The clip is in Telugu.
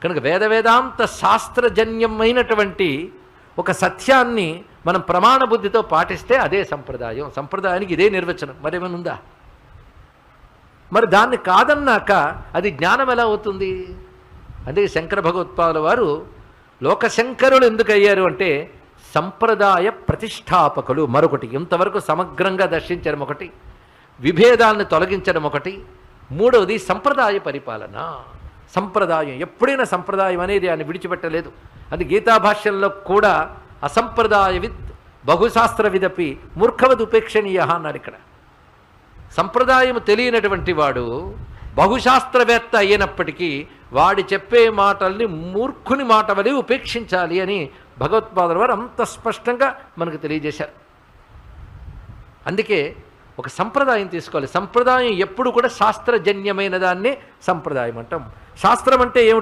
కనుక వేదాంత శాస్త్రజన్యమైనటువంటి ఒక సత్యాన్ని మనం ప్రమాణ బుద్ధితో పాటిస్తే అదే సంప్రదాయం. సంప్రదాయానికి ఇదే నిర్వచనం, మరేమనుందా? మరి దాన్ని కాదన్నాక అది జ్ఞానం ఎలా అవుతుంది? అదే శంకర భగవత్పాదుల వారు లోకశంకరులు ఎందుకు అయ్యారు అంటే సంప్రదాయ ప్రతిష్టాపకులు. మరొకటి, ఇంతవరకు సమగ్రంగా దర్శించడం ఒకటి, విభేదాలను తొలగించడం ఒకటి, మూడవది సంప్రదాయ పరిపాలన. సంప్రదాయం ఎప్పుడైనా సంప్రదాయం అనేది ఆయన విడిచిపెట్టలేదు. అది గీతాభాష్యంలో కూడా అసంప్రదాయవిత్ బహుశాస్త్రవిదపి మూర్ఖవద్ ఉపేక్షణీయ అన్నాడు. ఇక్కడ సంప్రదాయం తెలియనటువంటి వాడు బహుశాస్త్రవేత్త అయినప్పటికీ వాడి చెప్పే మాటల్ని మూర్ఖుని మాట వలె ఉపేక్షించాలి అని భగవత్పాదుల వారు అంత స్పష్టంగా మనకు తెలియజేశారు. అందుకే ఒక సంప్రదాయం తీసుకోవాలి. సంప్రదాయం ఎప్పుడు కూడా శాస్త్రజన్యమైన దాన్నే సంప్రదాయం అంటాం. శాస్త్రం అంటే ఏమిటి?